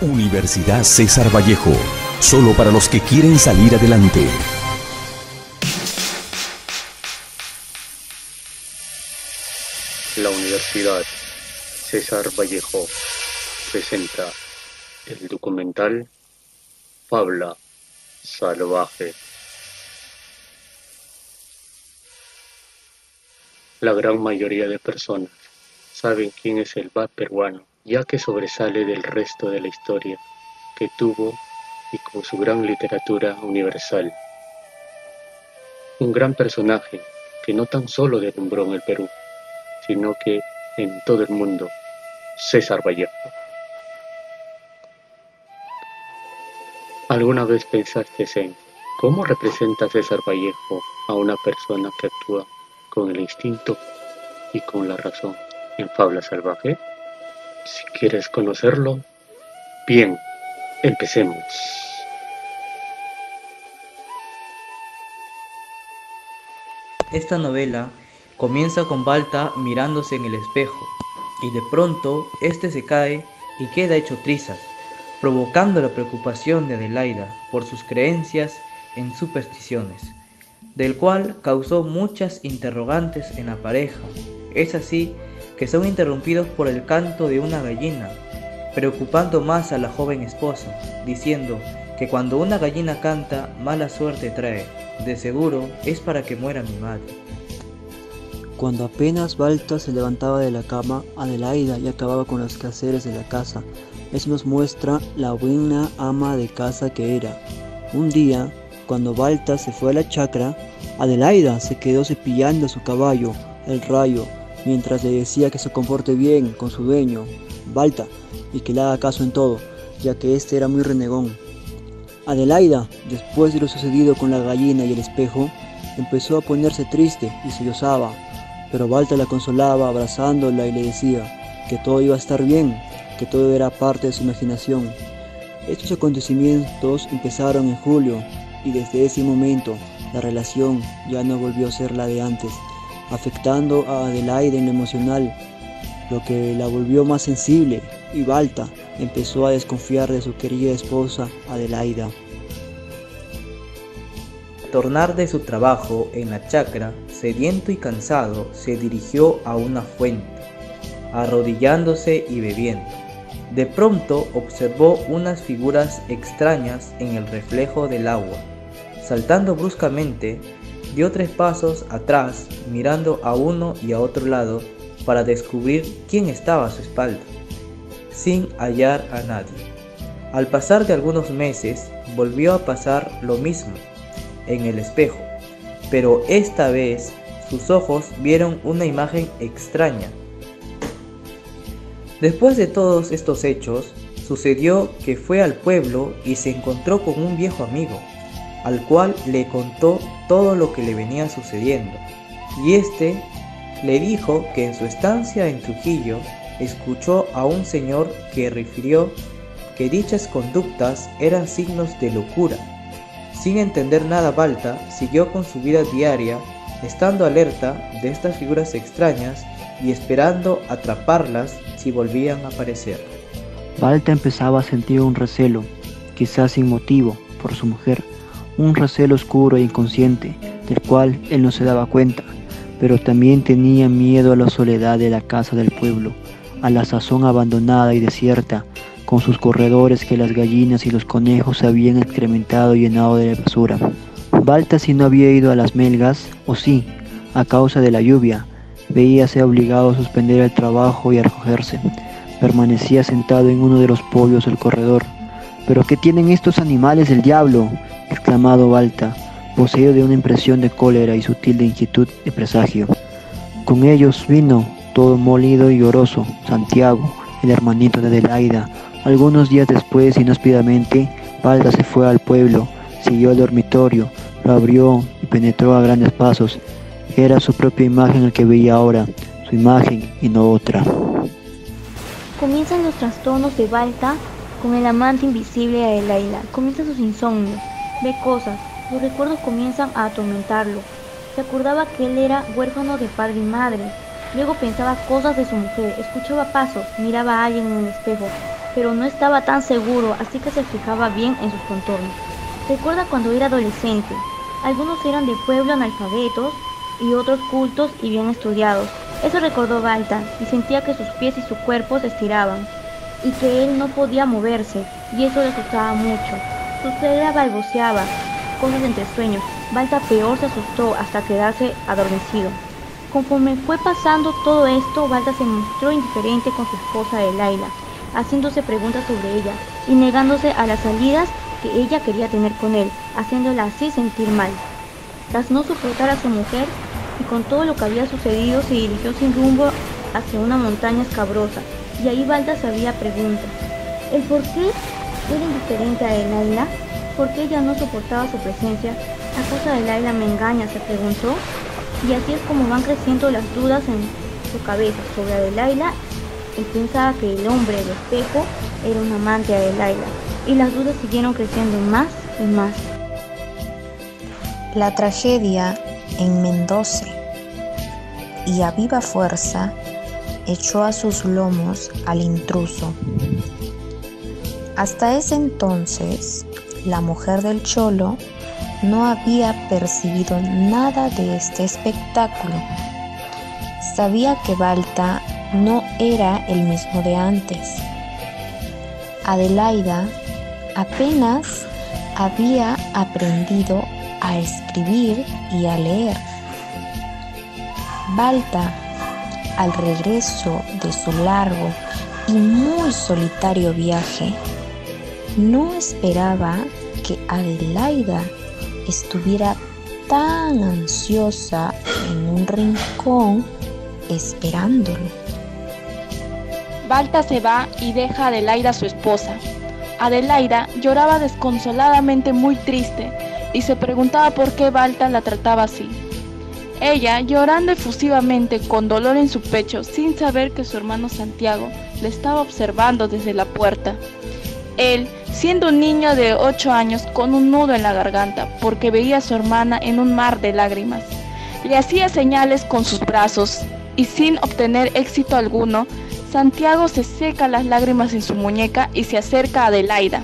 Universidad César Vallejo, solo para los que quieren salir adelante. La Universidad César Vallejo presenta el documental Fabla Salvaje. La gran mayoría de personas saben quién es el Bad peruano, ya que sobresale del resto de la historia que tuvo y con su gran literatura universal. Un gran personaje que no tan solo deslumbró en el Perú, sino que en todo el mundo, César Vallejo. ¿Alguna vez pensaste en cómo representa César Vallejo a una persona que actúa con el instinto y con la razón en Fabla Salvaje? Si quieres conocerlo, bien, empecemos. Esta novela comienza con Balta mirándose en el espejo, y de pronto este se cae y queda hecho trizas, provocando la preocupación de Adelaida por sus creencias en supersticiones, del cual causó muchas interrogantes en la pareja. Es así que son interrumpidos por el canto de una gallina, preocupando más a la joven esposa, diciendo que cuando una gallina canta, mala suerte trae, de seguro es para que muera mi madre. Cuando apenas Balta se levantaba de la cama, Adelaida ya acababa con los quehaceres de la casa. Eso nos muestra la buena ama de casa que era. Un día, cuando Balta se fue a la chacra, Adelaida se quedó cepillando a su caballo, el Rayo, mientras le decía que se comporte bien con su dueño, Balta, y que le haga caso en todo, ya que este era muy renegón. Adelaida, después de lo sucedido con la gallina y el espejo, empezó a ponerse triste y sollozaba, pero Balta la consolaba abrazándola y le decía que todo iba a estar bien, que todo era parte de su imaginación. Estos acontecimientos empezaron en julio y desde ese momento la relación ya no volvió a ser la de antes, afectando a Adelaida en lo emocional, lo que la volvió más sensible, y Balta empezó a desconfiar de su querida esposa Adelaida. Al tornar de su trabajo en la chacra, sediento y cansado, se dirigió a una fuente, arrodillándose y bebiendo. De pronto observó unas figuras extrañas en el reflejo del agua. Saltando bruscamente, dio 3 pasos atrás, mirando a uno y a otro lado para descubrir quién estaba a su espalda, sin hallar a nadie. Al pasar de algunos meses, volvió a pasar lo mismo en el espejo, pero esta vez sus ojos vieron una imagen extraña. Después de todos estos hechos, sucedió que fue al pueblo y se encontró con un viejo amigo, al cual le contó todo lo que le venía sucediendo, y este le dijo que en su estancia en Trujillo escuchó a un señor que refirió que dichas conductas eran signos de locura. Sin entender nada, Balta siguió con su vida diaria, estando alerta de estas figuras extrañas y esperando atraparlas si volvían a aparecer. Balta empezaba a sentir un recelo, quizás sin motivo, por su mujer, un recelo oscuro e inconsciente, del cual él no se daba cuenta, pero también tenía miedo a la soledad de la casa del pueblo, a la sazón abandonada y desierta, con sus corredores que las gallinas y los conejos se habían excrementado y llenado de basura. Balta, si no había ido a las melgas, o sí, a causa de la lluvia, veíase obligado a suspender el trabajo y a recogerse. Permanecía sentado en uno de los pollos del corredor. «¿Pero qué tienen estos animales del diablo?», exclamado Balta, poseído de una impresión de cólera y sutil de inquietud de presagio. Con ellos vino, todo molido y lloroso, Santiago, el hermanito de Adelaida. Algunos días después, inhóspidamente, Balta se fue al pueblo, siguió el dormitorio, lo abrió y penetró a grandes pasos. Era su propia imagen el que veía ahora, su imagen y no otra. Comienzan los trastornos de Balta con el amante invisible de Adelaida. Comienzan sus insomnios, ve cosas, los recuerdos comienzan a atormentarlo. Se acordaba que él era huérfano de padre y madre. Luego pensaba cosas de su mujer, escuchaba pasos, miraba a alguien en el espejo. pero no estaba tan seguro, así que se fijaba bien en sus contornos. Recuerda cuando era adolescente. Algunos eran de pueblo analfabetos y otros cultos y bien estudiados. Eso recordó Balta y sentía que sus pies y su cuerpo se estiraban y que él no podía moverse, y eso le asustaba mucho. Su cerebro balbuceaba cosas entre sueños. Balta peor se asustó hasta quedarse adormecido. Conforme fue pasando todo esto, Balta se mostró indiferente con su esposa Adelaida, haciéndose preguntas sobre ella y negándose a las salidas que ella quería tener con él, haciéndola así sentir mal. Tras no soportar a su mujer y con todo lo que había sucedido, se dirigió sin rumbo hacia una montaña escabrosa, y ahí Balta se había preguntas. ¿El por qué era indiferente a Adelaida? ¿Por qué ella no soportaba su presencia? ¿Acaso Adelaida me engaña?, se preguntó. Y así es como van creciendo las dudas en su cabeza sobre Adelaida. Él pensaba que el hombre del espejo era un amante de Adelaida, y las dudas siguieron creciendo más y más. La tragedia en Mendoza, y a viva fuerza echó a sus lomos al intruso. Hasta ese entonces, la mujer del cholo no había percibido nada de este espectáculo. Sabía que Balta no era el mismo de antes. Adelaida apenas había aprendido a escribir y a leer. Balta, al regreso de su largo y muy solitario viaje, no esperaba que Adelaida estuviera tan ansiosa en un rincón esperándolo. Balta se va y deja a Adelaida, su esposa. Adelaida lloraba desconsoladamente, muy triste, y se preguntaba por qué Balta la trataba así. Ella, llorando efusivamente, con dolor en su pecho, sin saber que su hermano Santiago le estaba observando desde la puerta. Él, siendo un niño de 8 años, con un nudo en la garganta, porque veía a su hermana en un mar de lágrimas, le hacía señales con sus brazos, y sin obtener éxito alguno, Santiago se seca las lágrimas en su muñeca y se acerca a Adelaida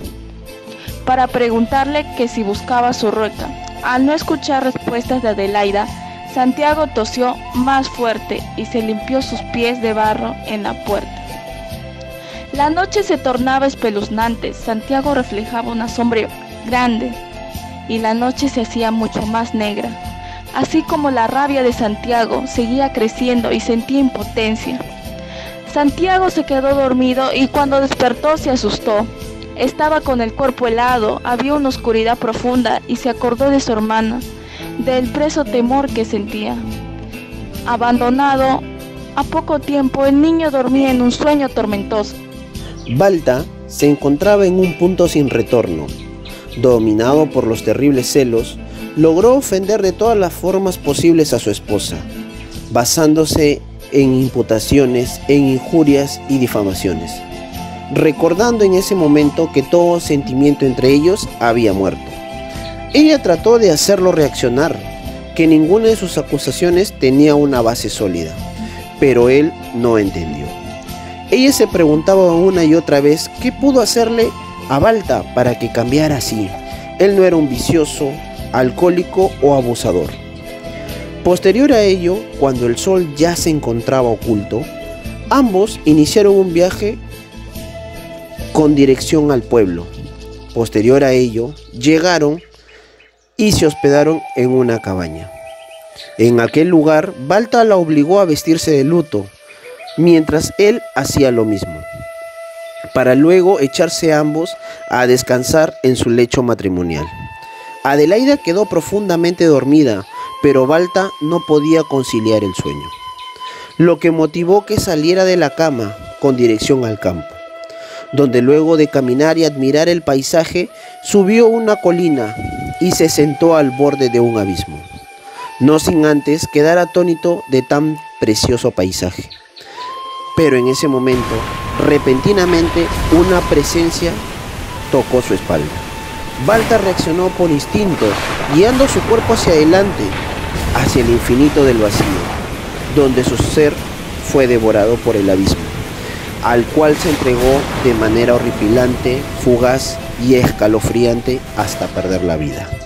para preguntarle que si buscaba su rueca. Al no escuchar respuestas de Adelaida, Santiago tosió más fuerte y se limpió sus pies de barro en la puerta. La noche se tornaba espeluznante. Santiago reflejaba una sombra grande y la noche se hacía mucho más negra. Así como la rabia de Santiago seguía creciendo y sentía impotencia. Santiago se quedó dormido y cuando despertó se asustó. Estaba con el cuerpo helado, había una oscuridad profunda y se acordó de su hermana, del preso temor que sentía. Abandonado, a poco tiempo el niño dormía en un sueño tormentoso. Balta se encontraba en un punto sin retorno. Dominado por los terribles celos, logró ofender de todas las formas posibles a su esposa, basándose en imputaciones, en injurias y difamaciones, recordando en ese momento que todo sentimiento entre ellos había muerto. Ella trató de hacerlo reaccionar, que ninguna de sus acusaciones tenía una base sólida, pero él no entendió. Ella se preguntaba una y otra vez qué pudo hacerle a Balta para que cambiara así. Él no era un vicioso, alcohólico o abusador. Posterior a ello, cuando el sol ya se encontraba oculto, ambos iniciaron un viaje con dirección al pueblo. Posterior a ello, llegaron y se hospedaron en una cabaña. En aquel lugar, Balta la obligó a vestirse de luto, mientras él hacía lo mismo, para luego echarse ambos a descansar en su lecho matrimonial. Adelaida quedó profundamente dormida, pero Balta no podía conciliar el sueño, lo que motivó que saliera de la cama con dirección al campo, donde luego de caminar y admirar el paisaje, subió una colina y se sentó al borde de un abismo, no sin antes quedar atónito de tan precioso paisaje. Pero en ese momento, repentinamente, una presencia tocó su espalda. Balta reaccionó por instinto, guiando su cuerpo hacia adelante, hacia el infinito del vacío, donde su ser fue devorado por el abismo. al cual se entregó de manera horripilante, fugaz y escalofriante hasta perder la vida.